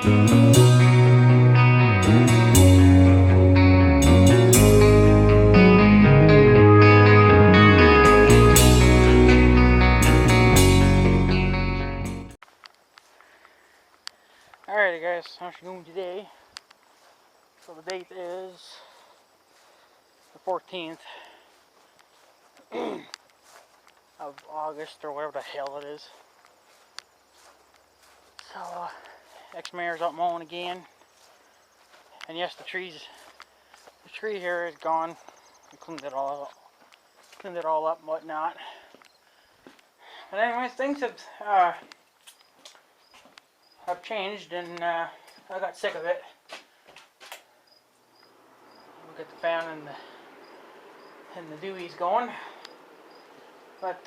Alrighty guys, how's it going today? So the date is the 14th of August, or whatever the hell it is. So ex-mayor's up mowing again. And yes, the tree here is gone. I cleaned it all up and whatnot. But anyways, things have changed, and I got sick of it. We'll get the fan and the dewies going. But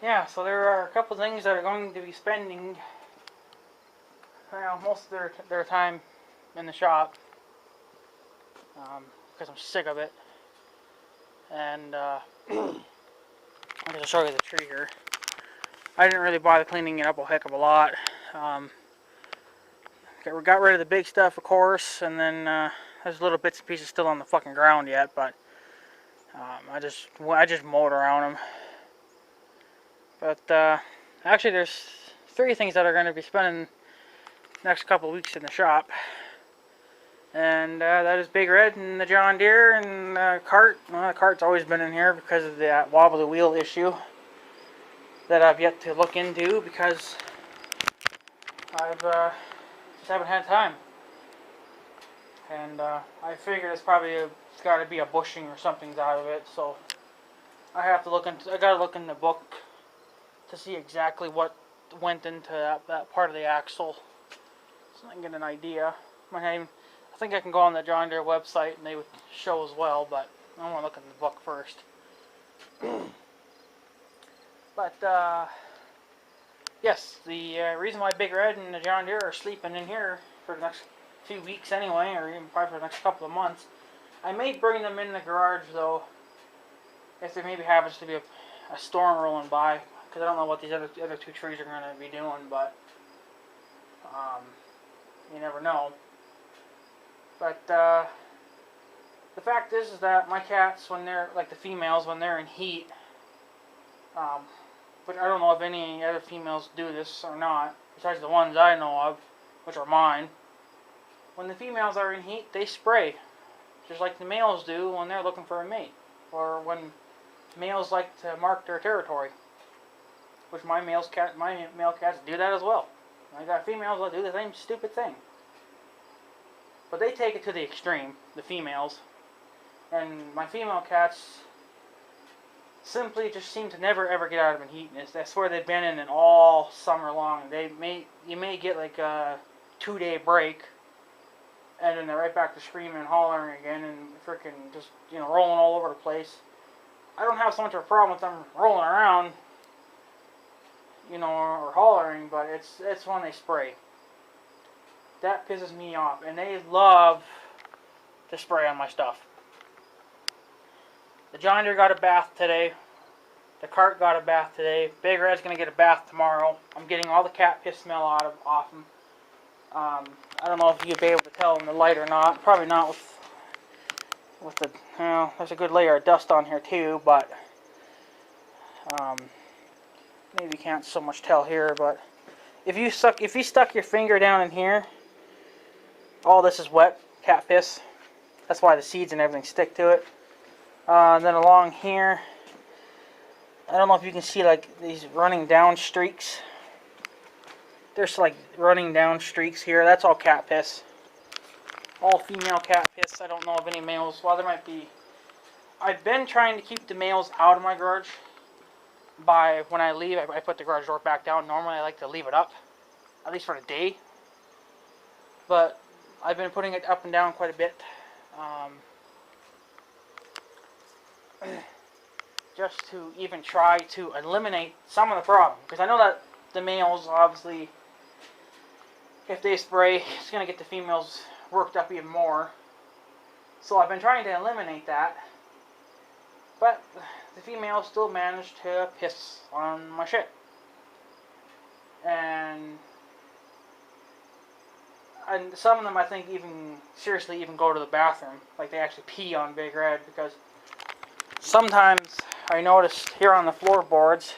yeah, so there are a couple things that are going to be spending, well, most of their time in the shop, because I'm sick of it. And I'm going to show you the tree here. I didn't really bother cleaning it up a heck of a lot. Got rid of the big stuff, of course, and then there's little bits and pieces still on the fucking ground yet, but I just mowed around them. But actually, there's 3 things that are going to be spending the next couple of weeks in the shop, and that is Big Red and the John Deere and cart. Well, the cart's always been in here because of that wobbly wheel issue that I've yet to look into, because I've just haven't had time. And I figured it's got to be a bushing or something's out of it, so I gotta look in the book to see exactly what went into that part of the axle, so I can get an idea. I think I can go on the John Deere website and they would show as well, but I want to look in the book first. But yes, the reason why Big Red and the John Deere are sleeping in here for the next few weeks anyway, or even probably for the next couple of months. I may bring them in the garage though, if there maybe happens to be a storm rolling by, because I don't know what these other 2 trees are going to be doing, but you never know. But the fact is that my cats, when they're, like the females, when they're in heat, but I don't know if any other females do this or not, besides the ones I know of, which are mine. When the females are in heat, they spray, just like the males do when they're looking for a mate, or when males like to mark their territory, which my male cats do that as well. I got females that do the same stupid thing, but they take it to the extreme, the females, and my female cats simply just seem to never ever get out of a heat. That's where they've been in it all summer long. You may get like a 2-day break, and then they're right back to screaming and hollering again, and freaking just, rolling all over the place. I don't have so much of a problem with them rolling around, or hollering, but it's when they spray. That pisses me off, and they love to spray on my stuff. The John Deere got a bath today. The cart got a bath today. Big Red's going to get a bath tomorrow. I'm getting all the cat piss smell off him. I don't know if you'd be able to tell in the light or not. Probably not with the, there's a good layer of dust on here too, but maybe you can't so much tell here, but if you stuck your finger down in here, all this is wet cat piss. That's why the seeds and everything stick to it. And then along here, I don't know if you can see like these running down streaks. There's like running down streaks here. That's all cat piss. All female cat piss. I don't know of any males. Well, there might be. I've been trying to keep the males out of my garage. When I leave, I put the garage door back down. Normally I like to leave it up, at least for a day. But I've been putting it up and down quite a bit. Just to even try to eliminate some of the problem. Because I know that the males, obviously, if they spray, it's going to get the females worked up even more. So I've been trying to eliminate that. But the females still manage to piss on my shit. And and some of them I think even seriously even go to the bathroom, like they actually pee on Big Red, because sometimes I noticed here on the floorboards,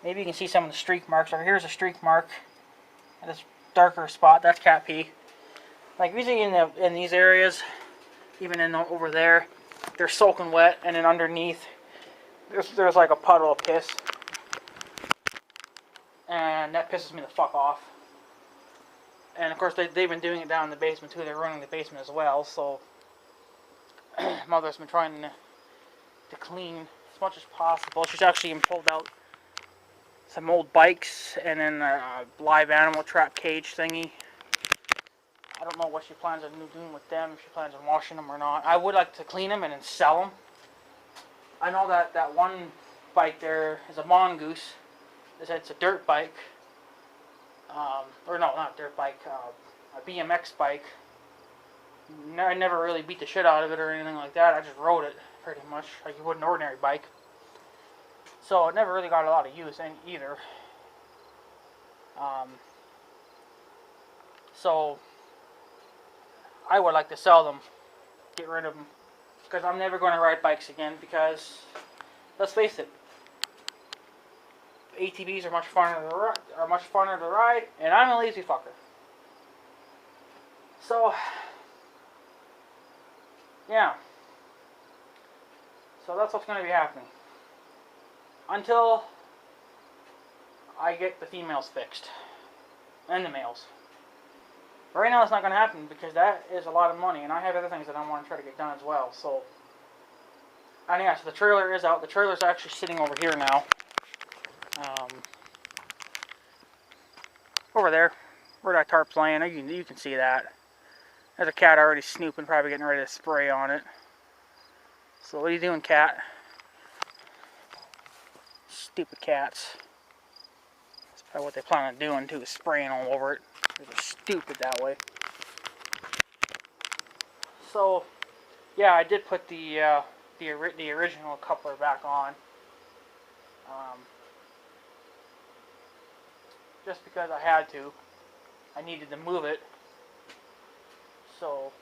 maybe you can see some of the streak marks. Or here's a streak mark, this darker spot. That's cat pee. Like usually in these areas, even over there, they're soaking wet, and then underneath there's like a puddle of piss, and that pisses me the fuck off. And of course they've been doing it down in the basement too. They're running the basement as well, so Mother's been trying to clean as much as possible. She's actually even pulled out some old bikes and then a live animal trap cage thingy. I don't know what she plans on doing with them, if she plans on washing them or not. I would like to clean them and then sell them. I know that one bike there is a mongoose. It's a dirt bike. Or no, not a dirt bike, a BMX bike. I never really beat the shit out of it or anything like that. I just rode it pretty much like you would an ordinary bike. So it never really got a lot of use either. So I would like to sell them, get rid of them, because I'm never going to ride bikes again. Because let's face it, ATVs are much funner to ride, and I'm a lazy fucker. So yeah, so that's what's going to be happening until I get the females fixed and the males. But right now it's not going to happen because that is a lot of money, and I have other things that I want to try to get done as well. So, and yeah, so the trailer is out. The trailer's actually sitting over here now. Over there, where that tarp's laying, you can see that. There's a cat already snooping, probably getting ready to spray on it. So what are you doing, cat? Stupid cats. That's probably what they plan on doing too, is spraying all over it. They're stupid that way. So, yeah, I did put the original coupler back on. Just because I had to. I needed to move it. So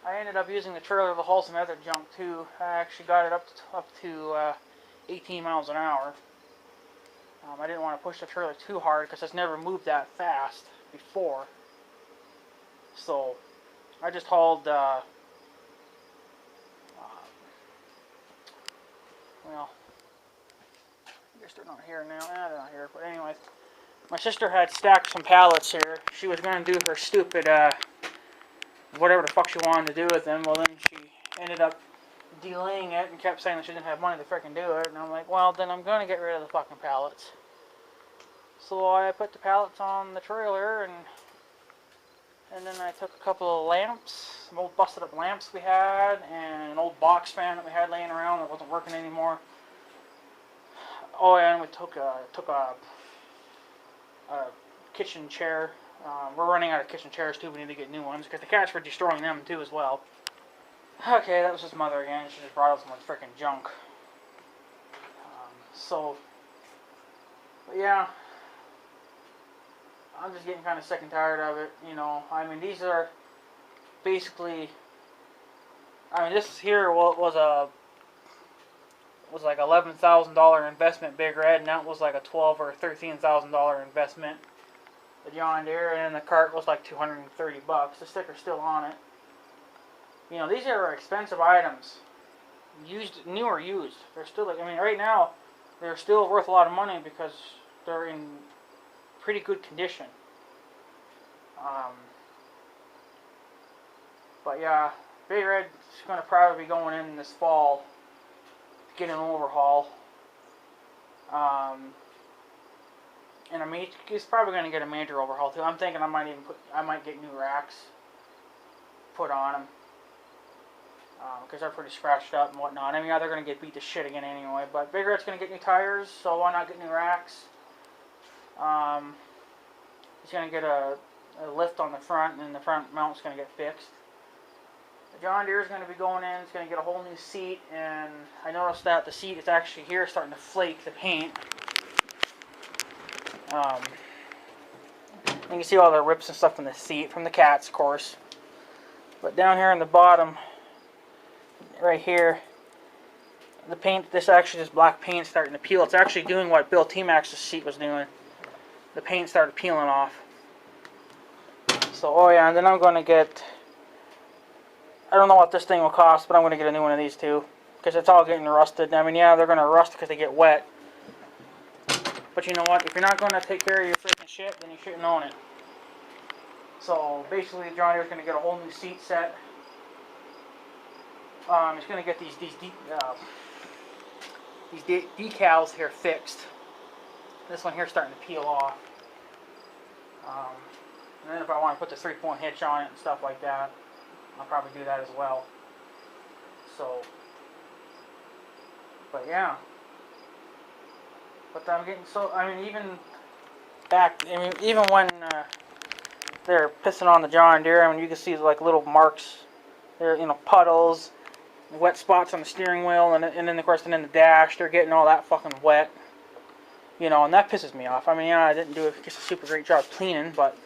I ended up using the trailer to haul some other junk too. I actually got it up to 18 miles an hour. I didn't want to push the trailer too hard because it's never moved that fast before. So I just hauled, well, I guess they're not here now. They're not here. But anyway, my sister had stacked some pallets here. She was going to do her stupid, whatever the fuck she wanted to do with them. Well, then she ended up delaying it and kept saying that she didn't have money to freaking do it. And I'm like, well, then I'm going to get rid of the fucking pallets. So I put the pallets on the trailer, and then I took a couple of lamps, some old busted up lamps we had, and an old box fan that we had laying around that wasn't working anymore. Oh, and we took a kitchen chair. We're running out of kitchen chairs too. We need to get new ones because the cats were destroying them too as well. Okay, that was just Mother again. She just brought up some freaking junk. But yeah, I'm just getting kind of sick and tired of it. You know, I mean, these are basically. I mean, this here was like $11,000 investment, Big Red, and that was like a $12,000 or $13,000 investment, the John Deere, and then the cart was like $230. The sticker's still on it. You know, these are expensive items, new or used. They're still, I mean, right now they're still worth a lot of money because they're in pretty good condition. But yeah, Big Red's going to probably be going in this fall to get an overhaul. And I mean, he's probably going to get a major overhaul too. I'm thinking I might get new racks put on them. Because they're pretty scratched up and whatnot. I mean, yeah, they're going to get beat to shit again anyway. But Big Red's going to get new tires, so why not get new racks? He's going to get a lift on the front, and then the front mount's going to get fixed. The John Deere's going to be going in. It's going to get a whole new seat, and I noticed that the seat is actually here starting to flake the paint. You can see all the rips and stuff from the seat, from the cats, of course. But down here in the bottom, right here, the paint, this actually is black paint starting to peel. It's actually doing what Bill T-Max's seat was doing. The paint started peeling off. So, oh yeah, and then I'm going to get, I don't know what this thing will cost, but I'm going to get a new one of these too. Because it's all getting rusted. I mean, yeah, they're going to rust because they get wet. But you know what? If you're not going to take care of your freaking shit, then you shouldn't own it. So, basically, John Deere's going to get a whole new seat set. He's going to get these decals here fixed. This one here is starting to peel off. And then if I want to put the 3-point hitch on it and stuff like that, I'll probably do that as well. So, but yeah. But I'm getting so, I mean, even back, I mean, even when they're pissing on the John Deere, I mean, you can see like little marks there, you know, puddles, wet spots on the steering wheel, and then of course, and then the dash, they're getting all that fucking wet. You know, and that pisses me off. I mean, yeah, I didn't do a super great job cleaning, but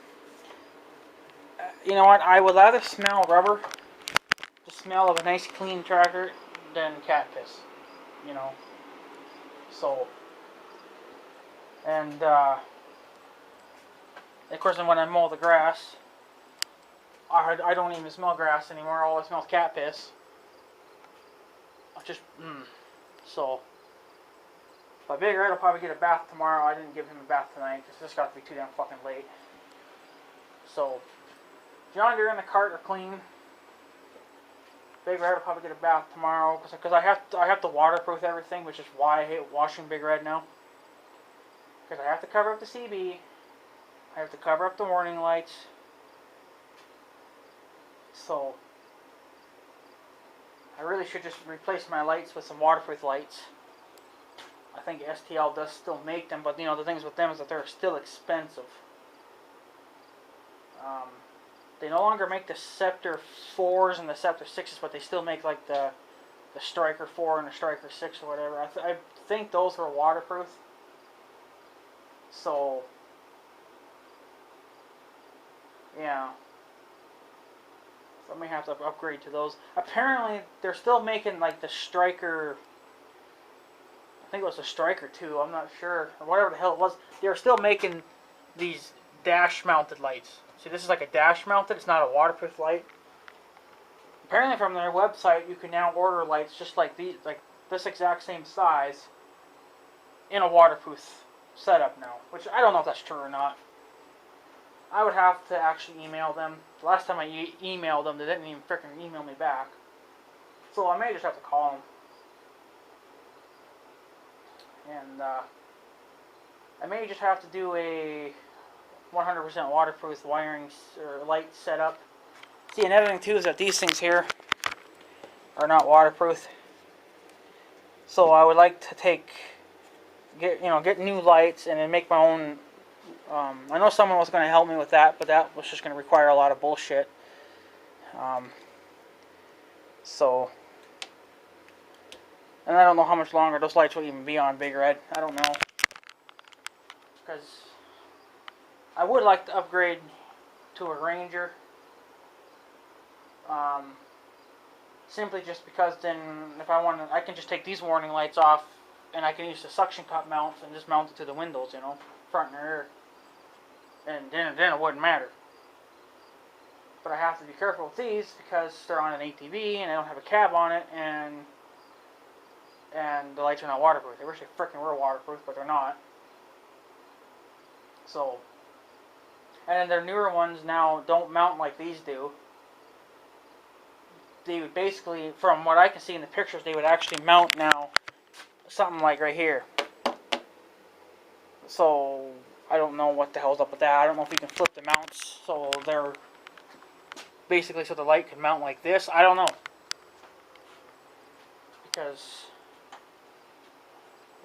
you know what? I would rather smell rubber, the smell of a nice clean tractor, than cat piss. You know. So, and of course, when I mow the grass, I don't even smell grass anymore. All I smell is cat piss. I just, So, but Big Red will probably get a bath tomorrow. I didn't give him a bath tonight because this got to be too damn fucking late. So, John Deere and the cart are clean. Big Red will probably get a bath tomorrow because I have to waterproof everything, which is why I hate washing Big Red now. Because I have to cover up the CB, I have to cover up the warning lights. So I really should just replace my lights with some waterproof lights. I think STL does still make them, but you know the things with them is that they're still expensive. They no longer make the Scepter 4s and the Scepter 6s, but they still make like the Striker 4 and the Striker 6 or whatever. I think those were waterproof. So, yeah. So I may have to upgrade to those. Apparently, they're still making like the Striker, I think it was the Striker 2, I'm not sure, or whatever the hell it was. They're still making these dash-mounted lights. See, this is like a dash-mounted, it's not a waterproof light. Apparently from their website, you can now order lights just like these, like this exact same size, in a waterproof setup now. Which, I don't know if that's true or not. I would have to actually email them. The last time I emailed them, they didn't even freaking email me back. So I may just have to call them. And, I may just have to do a 100% waterproof wiring or light setup. See, another thing too is that these things here are not waterproof. So I would like to get new lights and then make my own. I know someone was going to help me with that, but that was just going to require a lot of bullshit. So, and I don't know how much longer those lights will even be on Big Red. I don't know. Because I would like to upgrade to a Ranger. Simply just because then if I want to, I can just take these warning lights off and I can use the suction cup mounts and just mount it to the windows, you know, front and rear. And then it wouldn't matter. But I have to be careful with these because they're on an ATV and they don't have a cab on it, and the lights are not waterproof. They wish they freaking were waterproof, but they're not. So, and then their newer ones now don't mount like these do. They would basically, from what I can see in the pictures, they would actually mount now something like right here. So, I don't know what the hell's up with that. I don't know if you can flip the mounts so they're basically so the light can mount like this. I don't know. Because,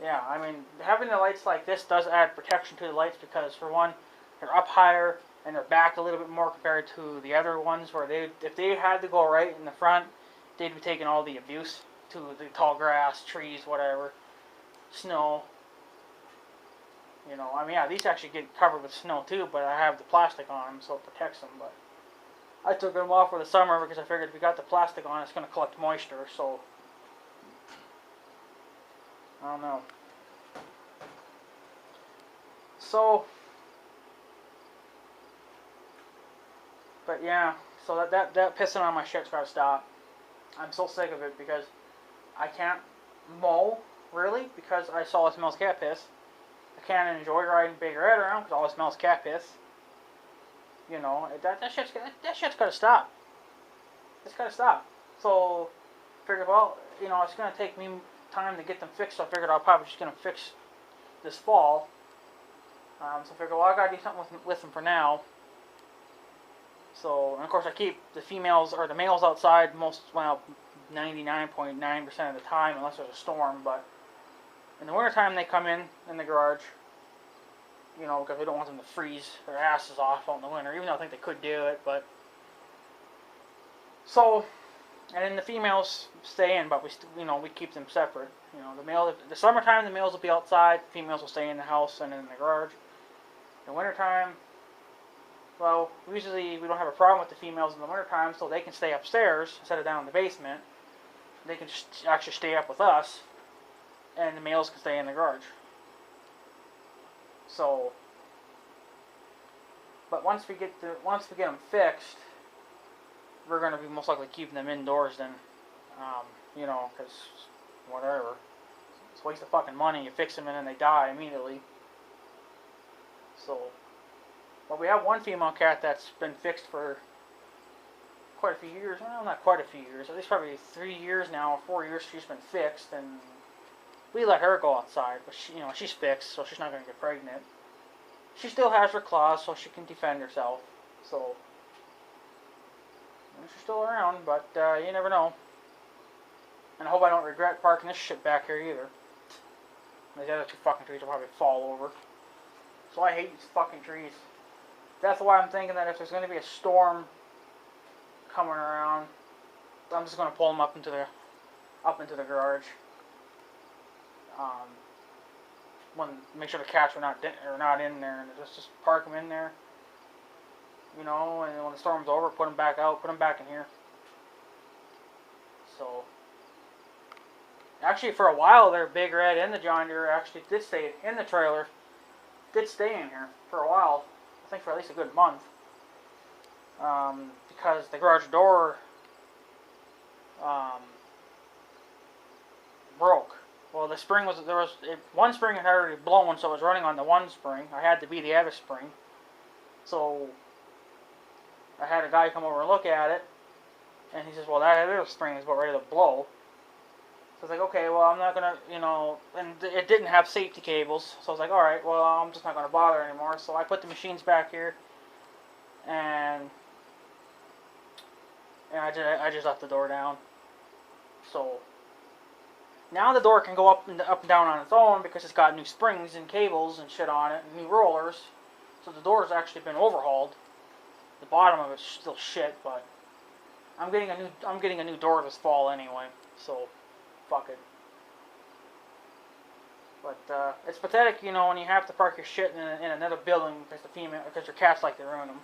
yeah, I mean, having the lights like this does add protection to the lights because, for one, they're up higher and they're back a little bit more compared to the other ones where if they had to go right in the front, they'd be taking all the abuse to the tall grass, trees, whatever, snow. You know, I mean, yeah, these actually get covered with snow too, but I have the plastic on them, so it protects them. But I took them off for the summer because I figured if we got the plastic on, it's going to collect moisture. So I don't know. So, but yeah, so that pissing on my shit's got to stop. I'm so sick of it because I can't mow really because I saw it smells cat piss. I can't enjoy riding Big Red around because all it smells cat piss. You know, that shit's got to stop. It's got to stop. So, figured, well, you know, it's going to take me time to get them fixed. So I figured I'll probably just get them fixed this fall. So I figured, well, I got to do something with them for now. So, and of course, I keep the females or the males outside 99.9% of the time, unless there's a storm. But in the wintertime, they come in the garage. You know, because we don't want them to freeze their asses off out in the winter, even though I think they could do it. But so, and then the females stay in, but we keep them separate. You know, the summertime the males will be outside, the females will stay in the house and in the garage. In the wintertime, well, usually we don't have a problem with the females in the wintertime, so they can stay upstairs instead of down in the basement. They can just actually stay up with us, and the males can stay in the garage. So, but once we get them fixed, we're going to be most likely keeping them indoors then, you know, because whatever. It's a waste of fucking money. You fix them and then they die immediately. So, but we have one female cat that's been fixed for quite a few years. Well, not quite a few years. At least probably 3 years now, or 4 years she's been fixed, and we let her go outside, but she's fixed, so she's not going to get pregnant. She still has her claws, so she can defend herself. So, she's still around, but you never know. And I hope I don't regret parking this shit back here either. These other two fucking trees will probably fall over. So I hate these fucking trees. That's why I'm thinking that if there's going to be a storm coming around, I'm just going to pull them up into the garage. Make sure the cats are not in there, and just park them in there. You know, and when the storm's over, put them back out, put them back in here. So, actually, for a while there, Big Red and the John Deere actually did stay in the trailer. Did stay in here for a while. I think for at least a good month. Because the garage door broke. Well, the spring one spring had already blown, so it was running on the one spring. I had to be the other spring. So I had a guy come over and look at it, and he says, well, that other spring is about ready to blow. So I was like, okay, well, I'm not going to, you know, and it didn't have safety cables. So I was like, all right, well, I'm just not going to bother anymore. So I put the machines back here, and I just left the door down. So now the door can go up and down on its own because it's got new springs and cables and shit on it and new rollers. So the door has actually been overhauled. The bottom of it's still shit, but I'm getting a new door this fall anyway. So fuck it. But it's pathetic, you know, when you have to park your shit in another building because your cats like to ruin them.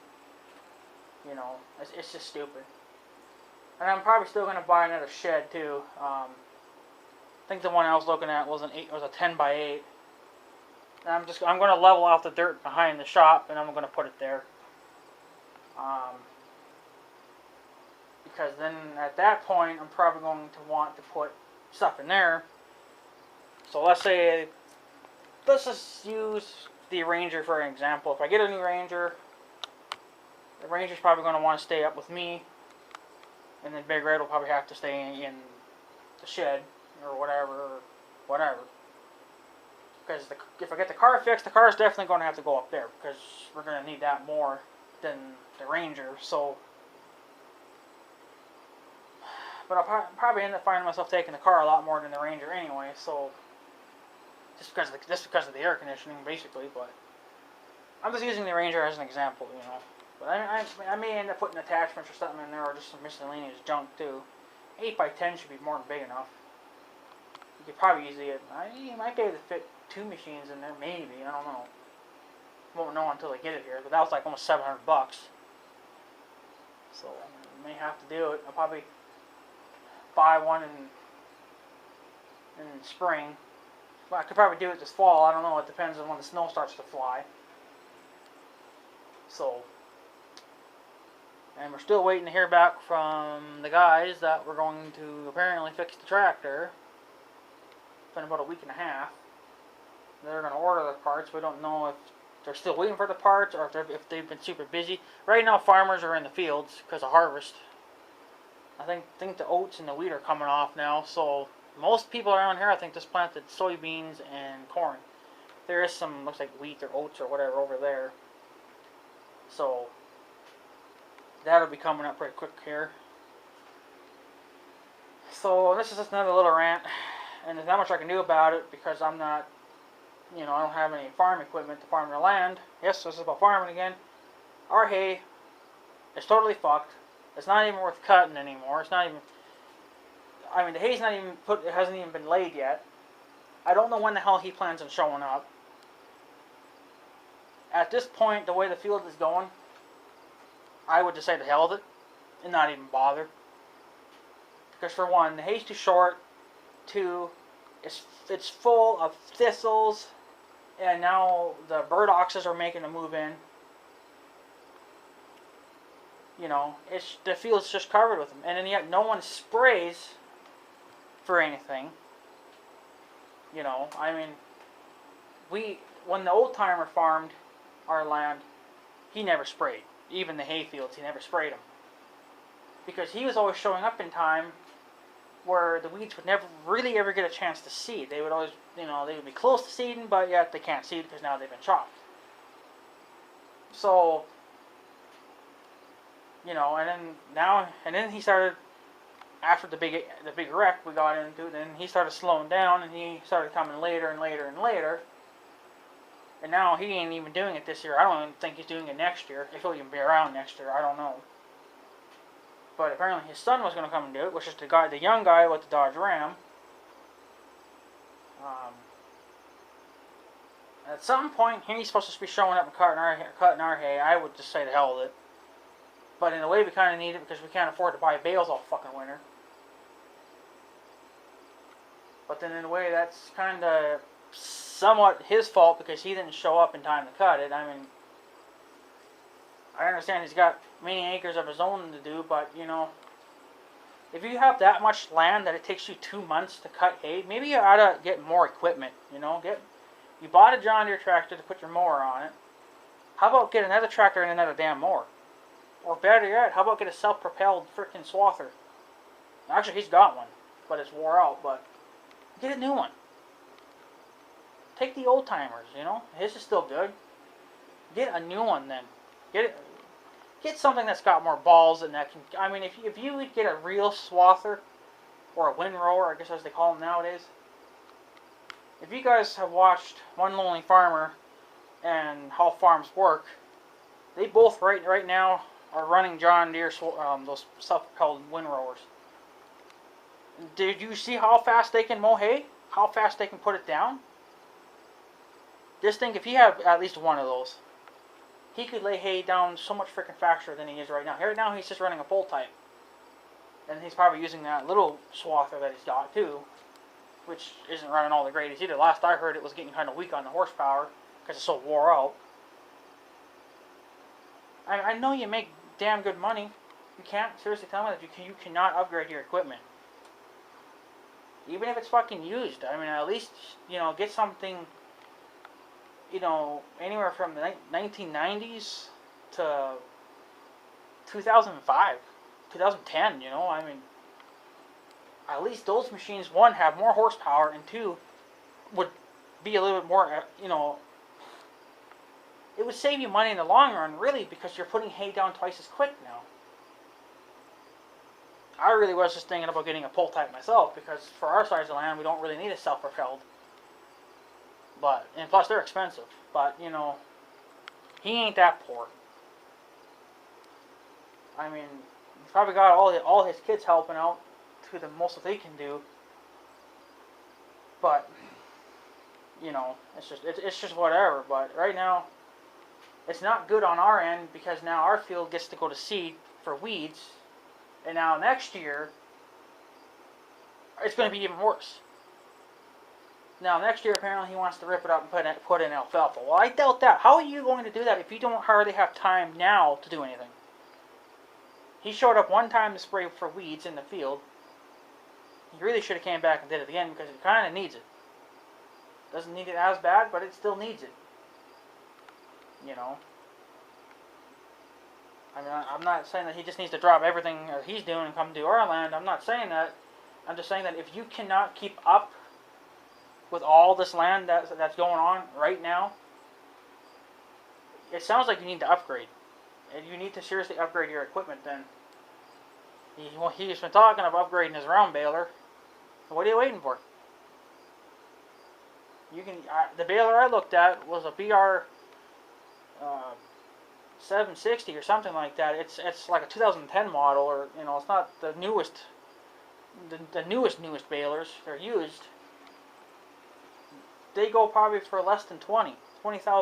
You know, it's just stupid. And I'm probably still gonna buy another shed too. I think the one I was looking at was a 10 by 8. And I'm going to level out the dirt behind the shop, and I'm going to put it there. Because then at that point, I'm probably going to want to put stuff in there. So let's just use the Ranger for an example. If I get a new Ranger, the Ranger's probably going to want to stay up with me, and then Big Red will probably have to stay in the shed. Or whatever. Because if I get the car fixed, the car is definitely going to have to go up there because we're going to need that more than the Ranger. So, but I'll probably end up finding myself taking the car a lot more than the Ranger anyway. So, just because of the air conditioning, basically. But I'm just using the Ranger as an example, you know. But I may end up putting attachments or something in there, or just some miscellaneous junk too. 8x10 should be more than big enough. You could probably easily, you might be able to fit 2 machines in there, maybe. I don't know. Won't know until they get it here. But that was like almost $700. So I may have to do it. I'll probably buy one in spring. Well, I could probably do it this fall. I don't know. It depends on when the snow starts to fly. So, and we're still waiting to hear back from the guys that we're going to apparently fix the tractor. It's been about a week and a half. They're going to order the parts. We don't know if they're still waiting for the parts or if they've been super busy. Right now, farmers are in the fields because of harvest. I think the oats and the wheat are coming off now. So most people around here, I think, just planted soybeans and corn. There is some, looks like wheat or oats or whatever over there. So that'll be coming up pretty quick here. So this is just another little rant, and there's not much I can do about it because I'm not, I don't have any farm equipment to farm the land. Yes, this is about farming again. Our hay is totally fucked. It's not even worth cutting anymore. It's not even, the hay's not even it hasn't even been laid yet. I don't know when the hell he plans on showing up. At this point, the way the field is going, I would just say the hell with it and not even bother. Because for one, the hay's too short. Two, it's full of thistles, and now the burdocks are making a move in. The field's just covered with them, and then yet no one sprays for anything. When the old timer farmed our land, he never sprayed. Even the hay fields, he never sprayed them. Because he was always showing up in time where the weeds would never really ever get a chance to seed. They would always, they would be close to seeding, but yet they can't seed because now they've been chopped. So, and then he started, after the big wreck we got into, then he started slowing down and he started coming later and later and later. And now he ain't even doing it this year. I don't even think he's doing it next year. If he'll even be around next year, I don't know. But apparently his son was going to come and do it, which is the young guy with the Dodge Ram. At some point, he's supposed to be showing up and cutting our hay. I would just say the hell with it. But in a way, we kind of need it because we can't afford to buy bales all fucking winter. But then in a way, that's kind of somewhat his fault because he didn't show up in time to cut it. I understand he's got many acres of his own to do, but, if you have that much land that it takes you 2 months to cut hay, maybe you ought to get more equipment, You bought a John Deere tractor to put your mower on it. How about get another tractor and another damn mower? Or better yet, how about get a self-propelled frickin' swather? Actually, he's got one, but it's wore out, but get a new one. Take the old timers, His is still good. Get a new one then. Get something that's got more balls and that can. If you would get a real swather or a windrower, I guess as they call them nowadays. If you guys have watched One Lonely Farmer and How Farms Work, they both right now are running John Deere those self-propelled windrowers. Did you see how fast they can mow hay? How fast they can put it down? Just think if he had at least one of those, he could lay hay down so much freaking faster than he is right now. Right now he's just running a full type. And he's probably using that little swather that he's got too, which isn't running all the greatest either. Last I heard it was getting kind of weak on the horsepower because it's so wore out. I know you make damn good money. You can't seriously tell me that you cannot upgrade your equipment. Even if it's fucking used. At least, get something, anywhere from the 1990s to 2005, 2010, at least those machines, one, have more horsepower, and two, would be a little bit more, it would save you money in the long run, really, because you're putting hay down twice as quick now. I really was just thinking about getting a pull type myself, because for our size of land, we don't really need a self-propelled. And plus they're expensive. But, he ain't that poor. He's probably got all his kids helping out to the most that they can do. But, you know, it's just whatever. But right now, it's not good on our end because now our field gets to go to seed for weeds, and now next year it's going to be even worse. Now next year apparently he wants to rip it up and put in alfalfa. Well, I doubt that. How are you going to do that if you don't hardly have time now to do anything? He showed up one time to spray for weeds in the field. He really should have came back and did it again because it kind of needs it. Doesn't need it as bad, but it still needs it. You know. I mean, I'm not saying that he just needs to drop everything that he's doing and come to our land. I'm not saying that. I'm just saying that if you cannot keep up with all this land that's going on right now, it sounds like you need to upgrade. And you need to seriously upgrade your equipment then. He's been talking of upgrading his round baler. What are you waiting for? You can. The baler I looked at was a BR 760 or something like that. It's like a 2010 model, or you know, it's not the newest. The newest balers. They're used. They go probably for less than $20,000.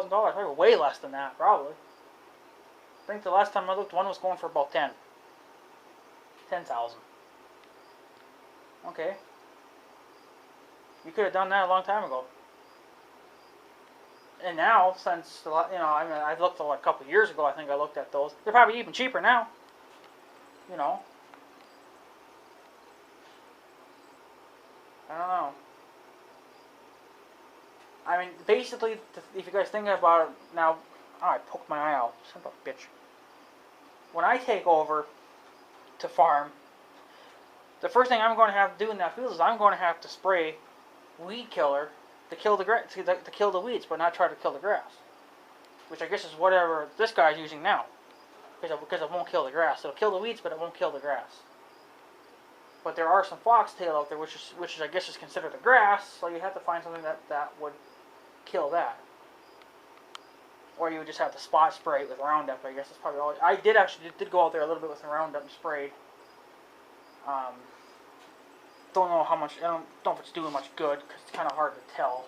Probably way less than that, probably. I think the last time I looked, one was going for about 10,000. Okay. You could have done that a long time ago. And now, since, you know, I mean, I looked a couple of years ago, I think I looked at those. They're probably even cheaper now. You know. I don't know. I mean, basically, if you guys think about it now, oh, I poked my eye out. Son of a bitch. When I take over to farm, the first thing I'm going to have to do in that field is I'm going to have to spray weed killer to kill the to kill the weeds, but not try to kill the grass. Which I guess is whatever this guy's using now, because it won't kill the grass. It'll kill the weeds, but it won't kill the grass. But there are some foxtail out there, which is I guess is considered a grass, so you have to find something that would kill that. Or you would just have to spot spray it with Roundup. I guess that's probably all. I did go out there a little bit with the Roundup and sprayed. Don't know how much. I don't know if it's doing much good because it's kind of hard to tell.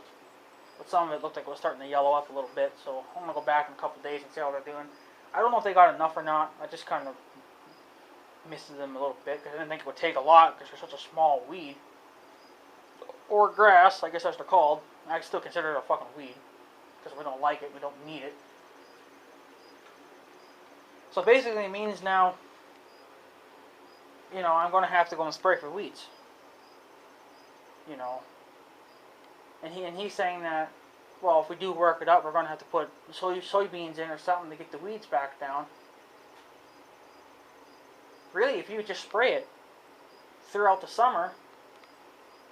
But some of it looked like it was starting to yellow up a little bit. So I'm gonna go back in a couple of days and see how they're doing. I don't know if they got enough or not. I just kind of missed them a little bit because I didn't think it would take a lot because they're such a small weed. Or grass, I guess that's what they're called. I still consider it a fucking weed. Because we don't like it, we don't need it. So basically it means now, you know, I'm going to have to go and spray for weeds. You know. And he's saying that, well, if we do work it up, we're going to have to put soybeans in or something to get the weeds back down. Really, if you just spray it throughout the summer,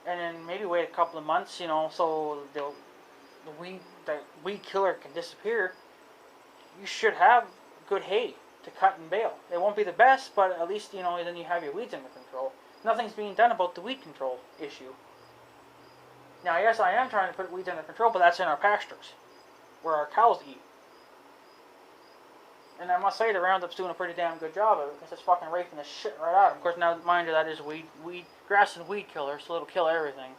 and then maybe wait a couple of months, you know, so the weed killer can disappear, you should have good hay to cut and bale. It won't be the best, but at least, you know, then you have your weeds under control. Nothing's being done about the weed control issue. Now, yes, I am trying to put weeds under control, but that's in our pastures, where our cows eat. And I must say the Roundup's doing a pretty damn good job of it, because it's fucking raping the shit right out of them. Of course, now, mind you, that is grass and weed killer, so it'll kill everything.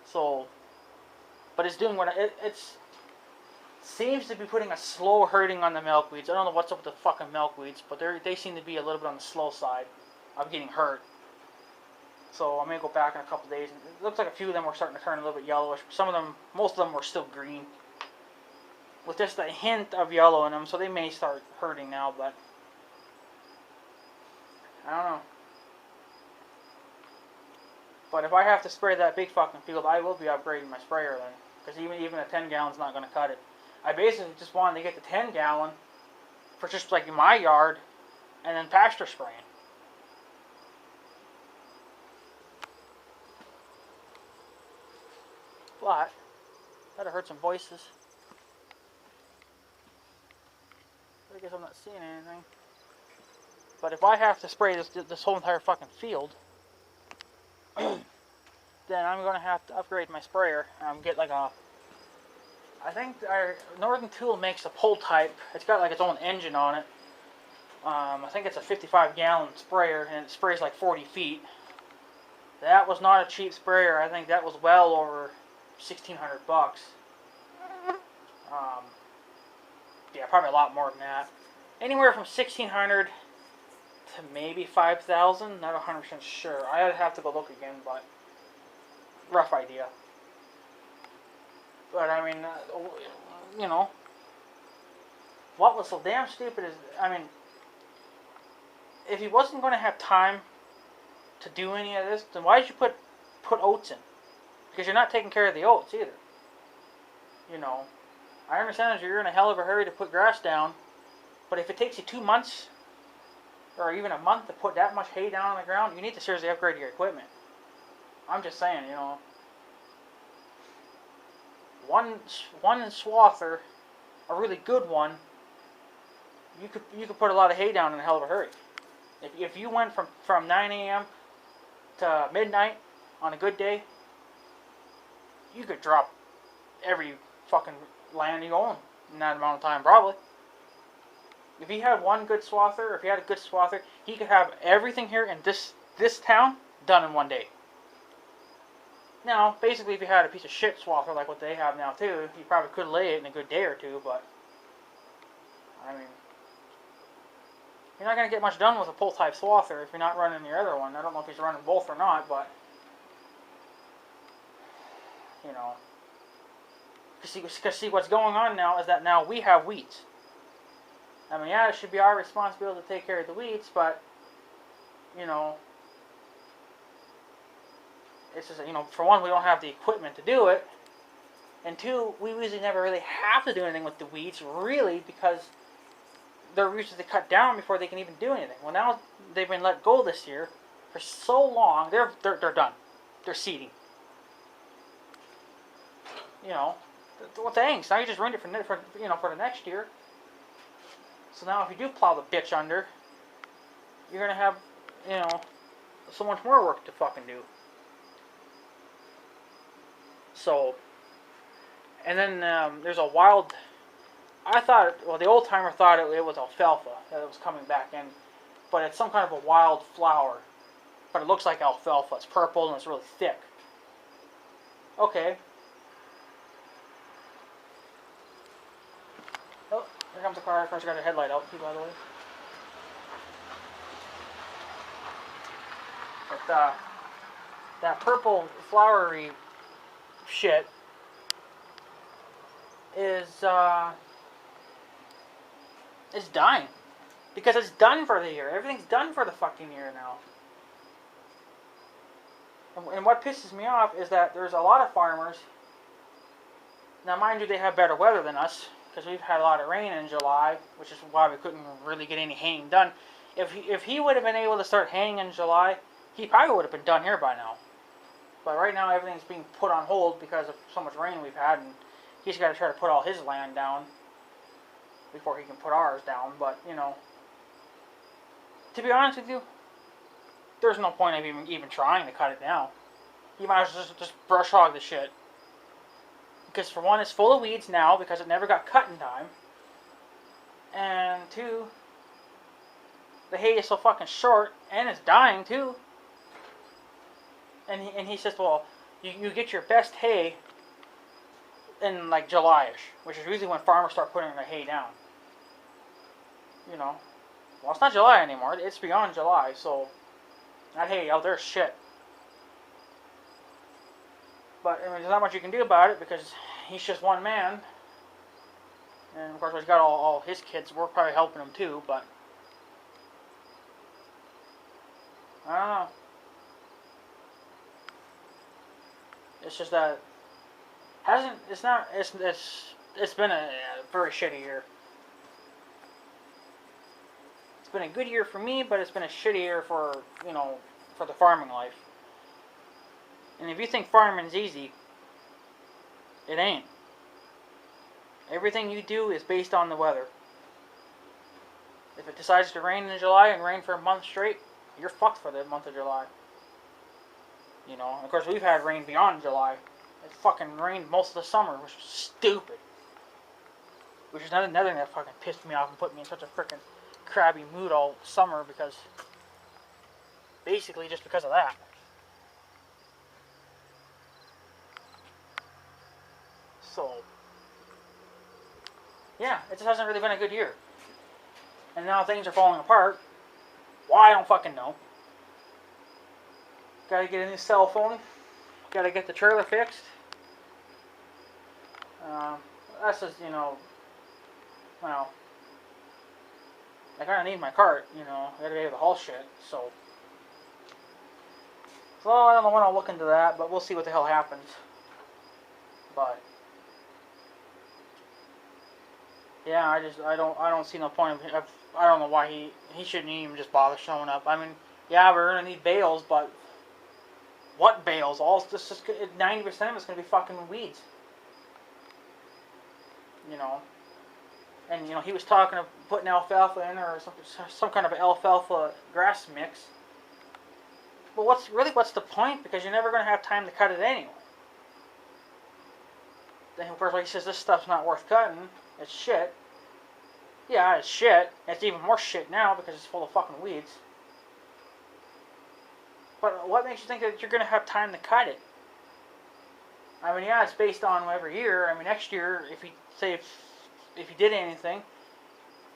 So, but it's doing what it's seems to be putting a slow hurting on the milkweeds. I don't know what's up with the fucking milkweeds, but they seem to be a little bit on the slow side of getting hurt. So I'm gonna go back in a couple of days. And it looks like a few of them were starting to turn a little bit yellowish. Some of them, most of them, were still green, with just a hint of yellow in them. So they may start hurting now, but I don't know. But if I have to spray that big fucking field, I will be upgrading my sprayer then, because even a 10 gallon's not gonna cut it. I basically just wanted to get the 10 gallon for just like my yard, and then pasture spraying. But that'd heard some voices. I guess I'm not seeing anything. But if I have to spray this whole entire fucking field, then I'm gonna have to upgrade my sprayer. Get like a. I think our Northern Tool makes a pull type. It's got like its own engine on it. I think it's a 55 gallon sprayer, and it sprays like 40 feet. That was not a cheap sprayer. I think that was well over $1,600. Yeah, probably a lot more than that. Anywhere from 1,600 to maybe 5,000. Not 100% sure. I'd have to go look again, but rough idea. But I mean, you know, what was so damn stupid is, I mean, if he wasn't going to have time to do any of this, then why did you put oats in? Because you're not taking care of the oats either. You know, I understand that you're in a hell of a hurry to put grass down, but if it takes you 2 months or even a month to put that much hay down on the ground, you need to seriously upgrade your equipment. I'm just saying, you know, one swather, a really good one, you could put a lot of hay down in a hell of a hurry. If you went from 9 a.m. to midnight on a good day, you could drop every fucking land you own in that amount of time, probably. If he had one good swather, if he had a good swather, he could have everything here in this town done in one day. Now, basically, if you had a piece of shit swather like what they have now too, you probably could lay it in a good day or two, but I mean, you're not going to get much done with a pull-type swather if you're not running your other one. I don't know if he's running both or not, but you know, because see what's going on now is that now we have weeds. I mean, yeah, it should be our responsibility to take care of the weeds, but you know, it's just, you know, for one, we don't have the equipment to do it, and two, we usually never really have to do anything with the weeds, really, because they're usually cut down before they can even do anything. Well, now they've been let go this year for so long, they're done. They're seeding. You know, well, thanks. Now you just ruined it for the next year. So now if you do plow the bitch under, you're gonna have, you know, so much more work to fucking do. So, and then there's a wild. I thought, well, the old timer thought it was alfalfa that was coming back in, but it's some kind of a wild flower. But it looks like alfalfa. It's purple and it's really thick. Okay. Oh, here comes the car. Car's got a headlight out too, by the way. But that purple flowery shit is dying because it's done for the year. Everything's done for the fucking year now. And what pisses me off is that there's a lot of farmers. Now, mind you, they have better weather than us because we've had a lot of rain in July, which is why we couldn't really get any haying done. If he would have been able to start haying in July, he probably would have been done here by now. But right now, everything's being put on hold because of so much rain we've had, and he's got to try to put all his land down before he can put ours down. But, you know, to be honest with you, there's no point of even trying to cut it now. You might as well just brush hog the shit. Because for one, it's full of weeds now because it never got cut in time. And two, the hay is so fucking short and it's dying too. And he says, well, you get your best hay in like July-ish, which is usually when farmers start putting their hay down. You know, well, it's not July anymore. It's beyond July, so that hay out there is shit. But I mean, there's not much you can do about it because he's just one man. And of course, he's got all his kids. We're probably helping him too, but I don't know. It's just that it's been a very shitty year. It's been a good year for me, but it's been a shitty year for, you know, for the farming life. And if you think farming's easy, it ain't. Everything you do is based on the weather. If it decides to rain in July and rain for a month straight, you're fucked for the month of July. You know, of course, we've had rain beyond July. It fucking rained most of the summer, which was stupid. Which is another thing that fucking pissed me off and put me in such a freaking crabby mood all summer because, basically, just because of that. So, yeah, it just hasn't really been a good year. And now things are falling apart. Why, I don't fucking know. Gotta get a new cell phone. Gotta get the trailer fixed. That's just, well, I kind of need my cart, I gotta be able to haul shit, so I don't know when I'll look into that, but we'll see what the hell happens. But yeah, I don't see no point of, I don't know why he shouldn't even just bother showing up. I mean, yeah, we're gonna need bales, but what bales? 90% of it's gonna be fucking weeds. And he was talking of putting alfalfa in, or some kind of alfalfa grass mix. But what's the point? Because you're never going to have time to cut it anyway. Then of course, like he says, this stuff's not worth cutting. It's shit. Yeah, it's shit. It's even more shit now because it's full of fucking weeds. But what makes you think that you're going to have time to cut it? I mean, yeah, it's based on every year. I mean, next year, if he did anything,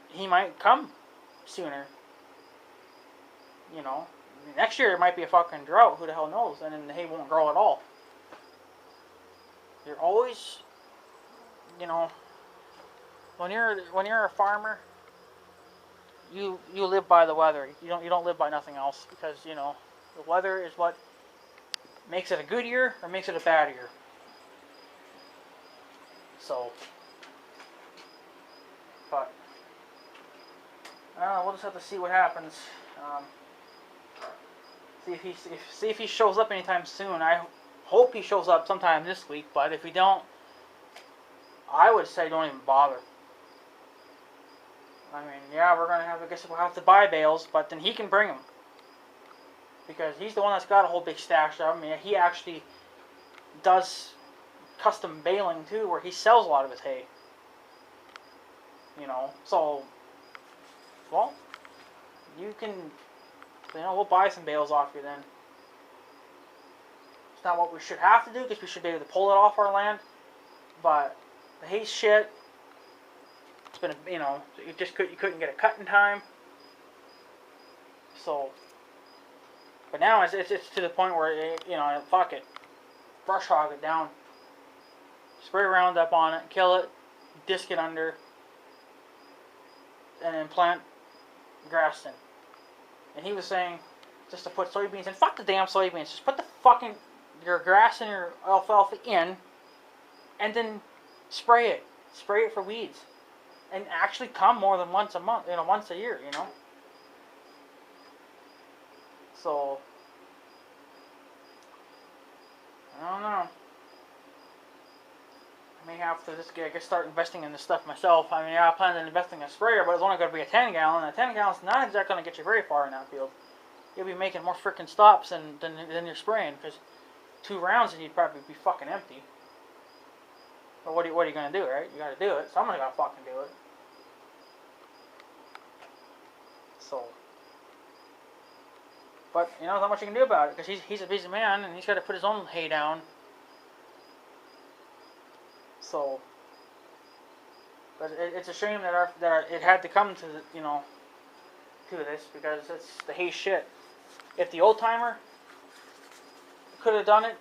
he might come sooner. Next year it might be a fucking drought. Who the hell knows? And then the hay won't grow at all. You're always, when you're a farmer, you live by the weather. You don't live by nothing else, because the weather is what makes it a good year or makes it a bad year. So, but we'll just have to see what happens. See if he shows up anytime soon. I hope he shows up sometime this week, but if he don't, I would say don't even bother. I mean, yeah, I guess we'll have to buy bales, but then he can bring them. Because he's the one that's got a whole big stash of them. I mean, he actually does custom baling too, where he sells a lot of his hay. So, well, you can, we'll buy some bales off you then. It's not what we should have to do, because we should be able to pull it off our land, but the hay's shit. It's been, you couldn't get it cut in time. So, but now it's to the point where, fuck it. Brush hog it down. Spray Roundup on it, kill it, disc it under, and then plant grass in. And he was saying just to put soybeans in. Fuck the damn soybeans. Just put your grass and your alfalfa in, and then spray it. Spray it for weeds. And actually come more than once a month, once a year, So, I don't know. I may have to just start investing in this stuff myself. I mean, I plan on investing in a sprayer, but it's only going to be a 10 gallon. And a 10 gallon's not exactly going to get you very far in that field. You'll be making more freaking stops than you're spraying, because 2 rounds and you'd probably be fucking empty. But what are you going to do, right? You got to do it. Somebody's got to fucking do it. So, but there's not much you can do about it, because he's a busy man and he's got to put his own hay down. So, but it's a shame that it had to come to to this, because it's the hay shit. If the old timer could have done it,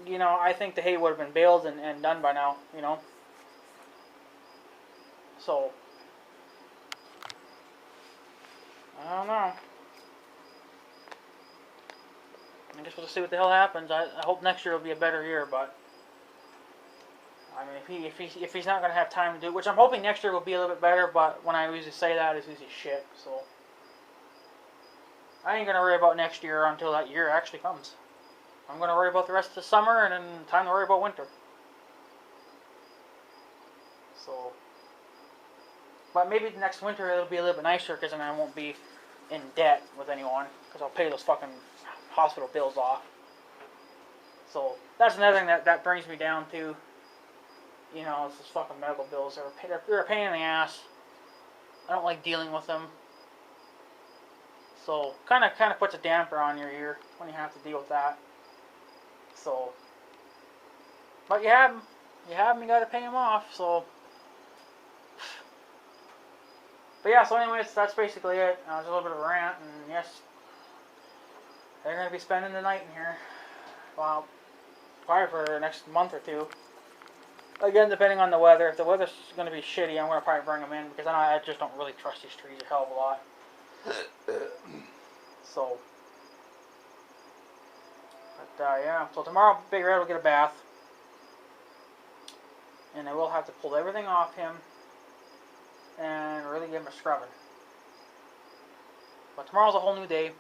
I think the hay would have been baled and done by now. So, I don't know. I guess we'll just see what the hell happens. I hope next year will be a better year, but I mean, if he's not going to have time to do it, which I'm hoping next year will be a little bit better, but when I usually say that, it's usually shit. So I ain't going to worry about next year until that year actually comes. I'm going to worry about the rest of the summer, and then time to worry about winter. So, but maybe next winter it'll be a little bit nicer, because then I won't be in debt with anyone, because I'll pay those fucking hospital bills off. So that's another thing that brings me down to, it's those fucking medical bills. They're a pain in the ass. I don't like dealing with them. So kind of puts a damper on your year when you have to deal with that. So, But you have them. You have them, you gotta pay them off, so. But yeah, so anyways, that's basically it. Just a little bit of a rant, and yes, they're gonna be spending the night in here. Well, probably for the next month or two. Again, depending on the weather. If the weather's gonna be shitty, I'm gonna probably bring them in, because I just don't really trust these trees a hell of a lot. So. But yeah, so tomorrow Big Red will get a bath. And I will have to pull everything off him and really give him a scrubbing. But tomorrow's a whole new day.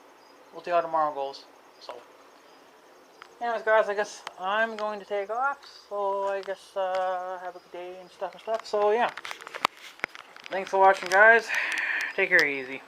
We'll see how tomorrow goes. So, anyways, guys, I guess I'm going to take off. So, I guess have a good day and stuff. So, yeah. Thanks for watching, guys. Take care easy.